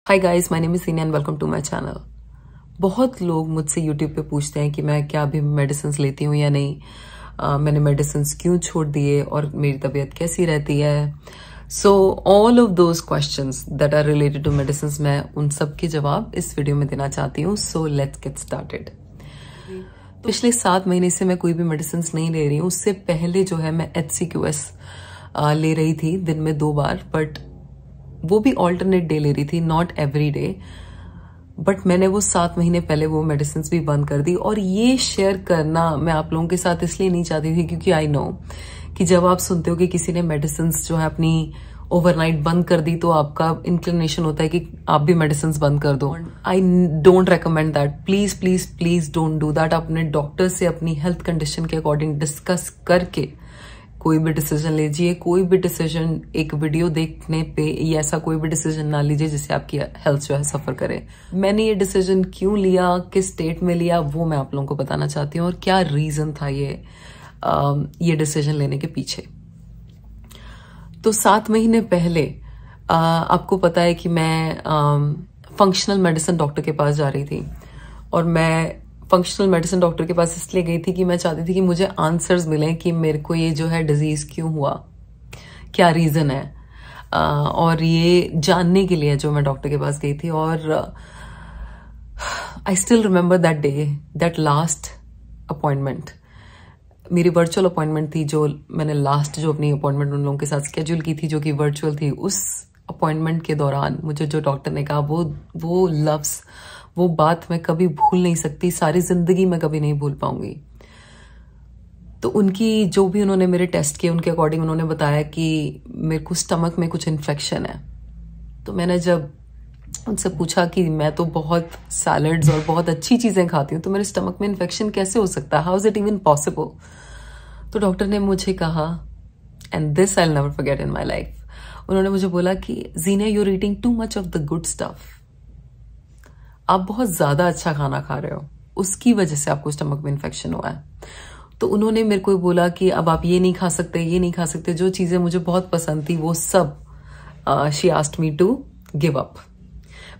Hi guys, my name is Sinia and welcome to my channel. बहुत लोग मुझसे YouTube पे पूछते हैं कि मैं क्या अभी मेडिसिन लेती हूँ या नहीं, मैंने मेडिसिन क्यों छोड़ दिए और मेरी तबीयत कैसी रहती है। So all of those questions that are related to medicine, मैं उन सब के जवाब इस वीडियो में देना चाहती हूँ। So let's get started. पिछले 7 महीने से मैं कोई भी मेडिसिन नहीं ले रही हूँ। उससे पहले जो है मैं HCQS ले रही थी दिन में 2 बार, बट वो भी ऑल्टरनेट डे ले रही थी, नॉट एवरी डे। बट मैंने वो 7 महीने पहले वो मेडिसिन भी बंद कर दी। और ये शेयर करना मैं आप लोगों के साथ इसलिए नहीं चाहती थी क्योंकि आई नो कि जब आप सुनते हो कि किसी ने मेडिसिन जो है अपनी ओवरनाइट बंद कर दी तो आपका इंक्लिनेशन होता है कि आप भी मेडिसिन बंद कर दो। I don't recommend that. Please please please don't do that. अपने डॉक्टर से अपनी हेल्थ कंडीशन के अकॉर्डिंग डिस्कस करके कोई भी डिसीजन लीजिए। कोई भी डिसीजन एक वीडियो देखने पे या ऐसा कोई भी डिसीजन ना लीजिए जिससे आपकी हेल्थ जो है सफर करे। मैंने ये डिसीजन क्यों लिया, किस स्टेट में लिया, वो मैं आप लोगों को बताना चाहती हूँ और क्या रीजन था ये डिसीजन लेने के पीछे। तो 7 महीने पहले आपको पता है कि मैं फंक्शनल मेडिसिन डॉक्टर के पास जा रही थी। और मैं फंक्शनल मेडिसिन डॉक्टर के पास इसलिए गई थी कि मैं चाहती थी कि मुझे आंसर्स मिलें कि मेरे को ये जो है डिजीज क्यों हुआ, क्या रीजन है, और ये जानने के लिए जो मैं डॉक्टर के पास गई थी। और I still remember that day, that last appointment. मेरी वर्चुअल अपॉइंटमेंट थी, जो मैंने लास्ट जो अपनी अपॉइंटमेंट उन लोगों के साथ स्केड्यूल की थी जो कि वर्चुअल थी। उस अपॉइंटमेंट के दौरान मुझे जो डॉक्टर ने कहा, वो लफ्ज, वो बात मैं कभी भूल नहीं सकती, सारी जिंदगी मैं कभी नहीं भूल पाऊंगी। तो उनकी जो भी उन्होंने मेरे टेस्ट किए उनके अकॉर्डिंग उन्होंने बताया कि मेरे को स्टमक में कुछ इन्फेक्शन है। तो मैंने जब उनसे पूछा कि मैं तो बहुत सैलड्स और बहुत अच्छी चीजें खाती हूँ, तो मेरे स्टमक में इन्फेक्शन कैसे हो सकता है, how is it even possible. तो डॉक्टर ने मुझे कहा, and this I will never forget in my life, उन्होंने मुझे बोला कि Zeenia, you are eating too much of the good stuff. आप बहुत ज्यादा अच्छा खाना खा रहे हो, उसकी वजह से आपको स्टमक में इन्फेक्शन हुआ है। तो उन्होंने मेरे को बोला कि अब आप ये नहीं खा सकते, ये नहीं खा सकते। जो चीजें मुझे बहुत पसंद थी वो सब she asked me to give up.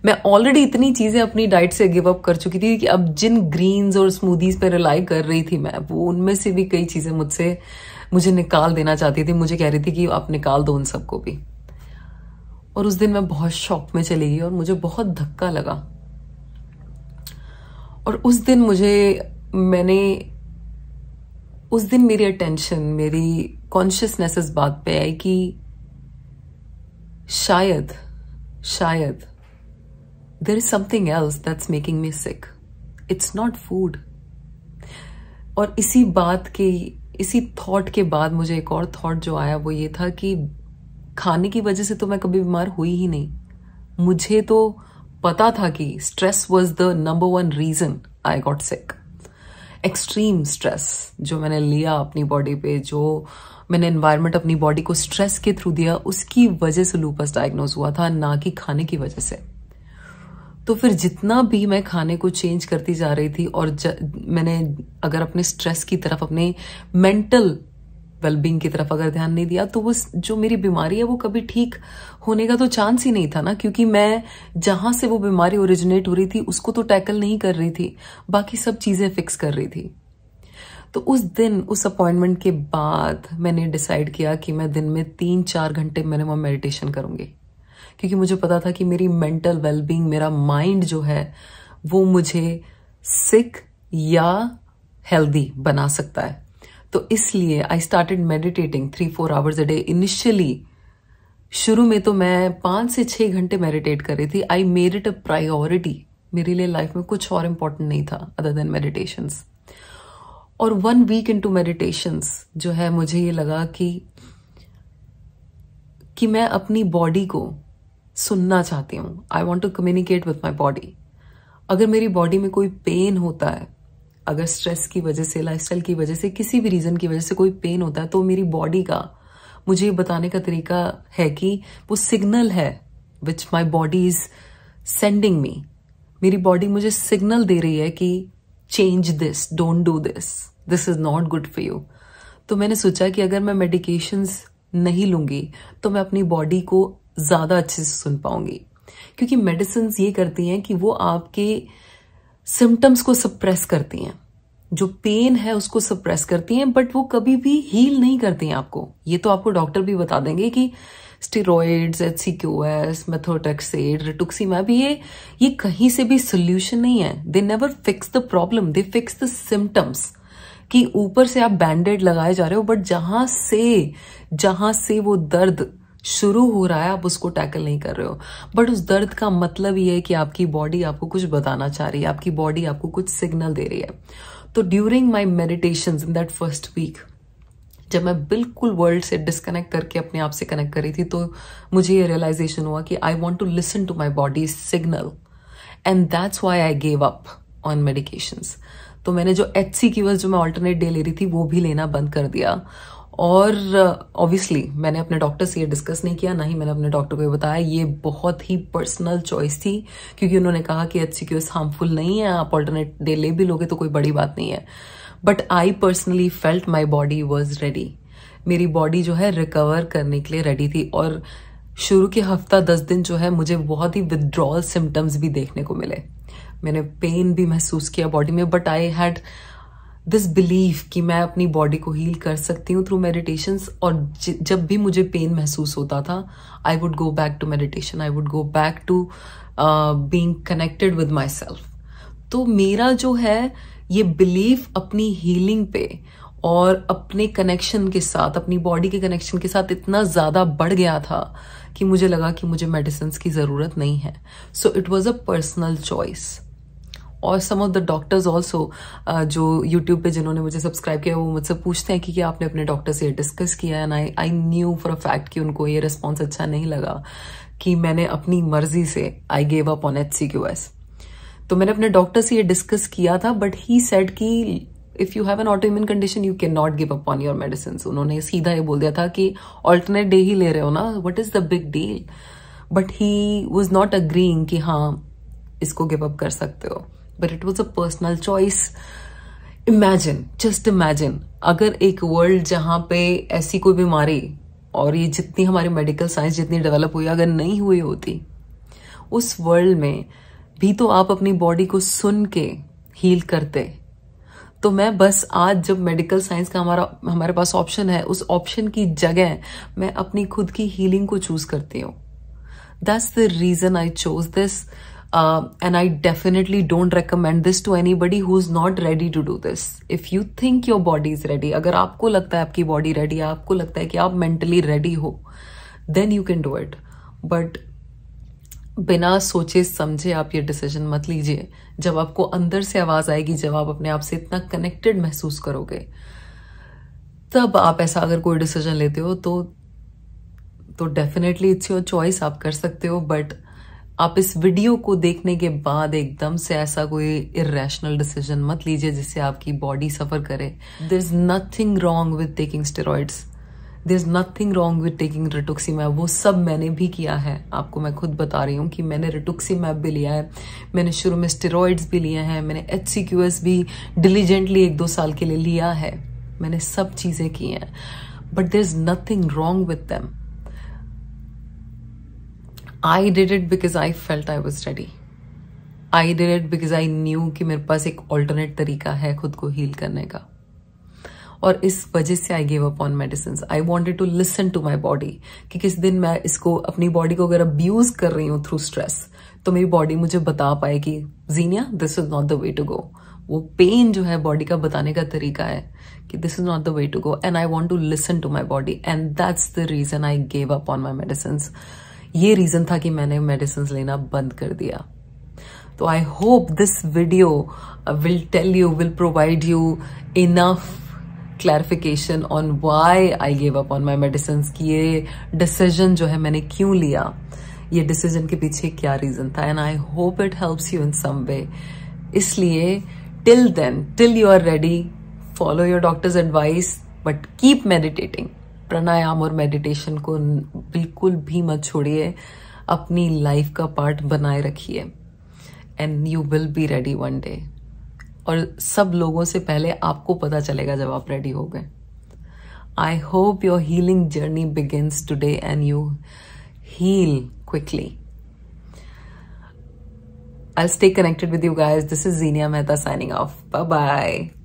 मैं ऑलरेडी इतनी चीजें अपनी डाइट से गिव अप कर चुकी थी कि अब जिन ग्रीन्स और स्मूदीज पे रिलाई कर रही थी मैं, वो उनमें से भी कई चीजें मुझे निकाल देना चाहती थी। मुझे कह रही थी कि आप निकाल दो उन सबको भी। और उस दिन मैं बहुत शॉक में चली गई और मुझे बहुत धक्का लगा। और उस दिन मेरी अटेंशन, मेरी कॉन्शियसनेस इस बात पे आई कि शायद there is something else that's making me sick, it's not food. और इसी थॉट के बाद मुझे एक और थॉट जो आया वो ये था कि खाने की वजह से तो मैं कभी बीमार हुई ही नहीं। मुझे तो पता था कि stress was the number 1 reason I got sick. Extreme stress जो मैंने लिया अपनी बॉडी पे, जो मैंने एनवायरनमेंट अपनी बॉडी को स्ट्रेस के थ्रू दिया, उसकी वजह से लूपस डायग्नोज हुआ था, ना कि खाने की वजह से। तो फिर जितना भी मैं खाने को चेंज करती जा रही थी और मैंने अगर अपने स्ट्रेस की तरफ, अपने मेंटल वेलबींग की तरफ अगर ध्यान नहीं दिया, तो वो जो मेरी बीमारी है वो कभी ठीक होने का तो चांस ही नहीं था ना। क्योंकि मैं जहां से वो बीमारी ओरिजिनेट हो रही थी उसको तो टैकल नहीं कर रही थी, बाकी सब चीजें फिक्स कर रही थी। तो उस अपॉइंटमेंट के बाद मैंने डिसाइड किया कि मैं दिन में 3-4 घंटे मिनिमम मेडिटेशन करूंगी। क्योंकि मुझे पता था कि मेरी मेंटल वेलबींग, मेरा माइंड जो है वो मुझे सिक या हेल्दी बना सकता है। तो इसलिए I started meditating 3-4 hours a day. Initially शुरू में तो मैं 5 से 6 घंटे मेडिटेट कर रही थी। I made it a priority. मेरे लिए लाइफ में कुछ और इम्पोर्टेंट नहीं था अदर देन मेडिटेशंस। और 1 वीक इनटू मेडिटेशंस जो है मुझे ये लगा कि मैं अपनी बॉडी को सुनना चाहती हूँ। I want to communicate with my body. अगर मेरी बॉडी में कोई पेन होता है, अगर स्ट्रेस की वजह से, लाइफस्टाइल की वजह से, किसी भी रीजन की वजह से कोई पेन होता है, तो मेरी बॉडी का मुझे ये बताने का तरीका है कि वो सिग्नल है which my body is sending me. मेरी बॉडी मुझे सिग्नल दे रही है कि change this, don't do this, this is not good for you. तो मैंने सोचा कि अगर मैं मेडिकेशंस नहीं लूंगी तो मैं अपनी बॉडी को ज्यादा अच्छे से सुन पाऊंगी। क्योंकि मेडिसिन ये करती हैं कि वो आपके सिम्टम्स को सप्रेस करती हैं, जो पेन है उसको सप्रेस करती हैं, बट वो कभी भी हील नहीं करती हैं आपको। ये तो आपको डॉक्टर भी बता देंगे कि स्टेरॉइड्स, HCQS, मेथोट्रेक्सेट, रिटुक्सीमैब, ये कहीं से भी सोल्यूशन नहीं है। They never fix the problem, they fix the symptoms. कि ऊपर से आप बैंडेड लगाए जा रहे हो, बट जहां से वो दर्द शुरू हो रहा है आप उसको टैकल नहीं कर रहे हो। बट उस दर्द का मतलब ये है कि आपकी बॉडी आपको कुछ बताना चाह रही है, आपकी बॉडी आपको कुछ सिग्नल दे रही है। तो during my meditations in that first week, जब मैं बिल्कुल वर्ल्ड से डिस्कनेक्ट करके अपने आप से कनेक्ट करी थी, तो मुझे ये रियलाइजेशन हुआ कि I want to listen to my body signal, and that's why I gave up on medications. तो मैंने जो HCQS जो मैं ऑल्टरनेट डे ले रही थी वो भी लेना बंद कर दिया। और ऑब्वियसली मैंने अपने डॉक्टर से ये डिस्कस नहीं किया, ना ही मैंने अपने डॉक्टर को ये बताया। ये बहुत ही पर्सनल चॉइस थी, क्योंकि उन्होंने कहा कि HCQS हार्मफुल नहीं है, आप ऑल्टरनेट डे ले भी लोगे तो कोई बड़ी बात नहीं है। But I personally felt my body was ready. मेरी बॉडी जो है रिकवर करने के लिए रेडी थी। और शुरू के हफ्ता 10 दिन जो है मुझे बहुत ही विथड्रॉल सिम्टम्स भी देखने को मिले। मैंने पेन भी महसूस किया बॉडी में, but I had this believe कि मैं अपनी बॉडी को हील कर सकती हूँ थ्रू मेडिटेशंस। और जब भी मुझे पेन महसूस होता था, I would go back to meditation, I would go back to being connected with my self. तो मेरा जो है ये बिलीव अपनी हीलिंग पे और अपने कनेक्शन के साथ, अपनी बॉडी के कनेक्शन के साथ इतना ज्यादा बढ़ गया था कि मुझे लगा कि मुझे मेडिसिन की जरूरत नहीं है। So it was a personal choice. और सम ऑफ द डॉक्टर्स ऑल्सो जो यूट्यूब पे जिन्होंने मुझे सब्सक्राइब किया, वो मुझसे पूछते हैं कि क्या आपने अपने डॉक्टर से डिस्कस किया है। And I knew for a fact कि उनको ये रिस्पॉन्स अच्छा नहीं लगा कि मैंने अपनी मर्जी से आई गेव अप ऑन HCQS। तो मैंने अपने डॉक्टर से ये डिस्कस किया था, बट ही सेड कि if you have an autoimmune condition you can not give up on your medicine. उन्होंने सीधा ये बोल दिया था कि ऑल्टरनेट डे ही ले रहे हो ना, what is the big deal. But he was not agreeing कि हाँ इसको गिव अप कर सकते हो। But it was a personal choice. Imagine, just imagine, अगर एक वर्ल्ड जहां पे ऐसी कोई बीमारी और ये जितनी हमारी मेडिकल साइंस जितनी डेवलप हुई अगर नहीं हुई होती, उस वर्ल्ड में भी तो आप अपनी बॉडी को सुन के हील करते। तो मैं बस आज जब मेडिकल साइंस का हमारे पास ऑप्शन है, उस ऑप्शन की जगह मैं अपनी खुद की हीलिंग को चूज करती हूँ। That's the reason I chose this, and I definitely don't recommend this to anybody who's not ready to do this. If you think your body is ready, अगर आपको लगता है आपकी बॉडी रेडी है, आपको लगता है कि आप मेंटली रेडी हो, then you can do it. But बिना सोचे समझे आप ये डिसीजन मत लीजिए। जब आपको अंदर से आवाज आएगी, जब आप अपने आप से इतना कनेक्टेड महसूस करोगे, तब आप ऐसा अगर कोई डिसीजन लेते हो तो डेफिनेटली इट्स योर चॉइस, आप कर सकते हो। बट आप इस वीडियो को देखने के बाद एकदम से ऐसा कोई इरेशनल डिसीजन मत लीजिए जिससे आपकी बॉडी सफर करे। There is nothing wrong with taking steroids, there is nothing wrong with taking rituximab. वो सब मैंने भी किया है, आपको मैं खुद बता रही हूँ कि मैंने रिटुक्सीमैब भी लिया है, मैंने शुरू में स्टेरॉइड्स भी लिए हैं, मैंने HCQS भी डिलीजेंटली 1-2 साल के लिए लिया है, मैंने सब चीजें की हैं। But there is nothing wrong with them. I did it because I felt I was ready. I did it because I knew कि मेरे पास एक alternate तरीका है खुद को heal करने का। और इस वजह से I gave up on medicines. I wanted to listen to my body कि किस दिन मैं इसको, अपनी बॉडी को अगर abuse कर रही हूँ through stress, तो मेरी बॉडी मुझे बता पाए कि जीनिया this is not the way to go. वो पेन जो है बॉडी का बताने का तरीका है कि this is not the way to go, and I want to listen to my body, and that's the reason I gave up on my medicines. ये रीजन था कि मैंने मेडिसिन लेना बंद कर दिया। तो I hope this video will provide you enough clarification on why I give up on my medicine, कि ये डिसीजन जो है मैंने क्यों लिया, ये डिसीजन के पीछे क्या रीजन था, and I hope it helps you in some way. इसलिए till you are ready, follow your doctor's advice, but keep meditating. Pranayama और मेडिटेशन को बिल्कुल भी मत छोड़िए, अपनी लाइफ का पार्ट बनाए रखिए, and you will be ready one day. और सब लोगों से पहले आपको पता चलेगा जब आप रेडी हो गए। I hope your healing journey begins today and you heal quickly. I'll stay connected with you guys. This is Zenia Mehta signing off. Bye bye.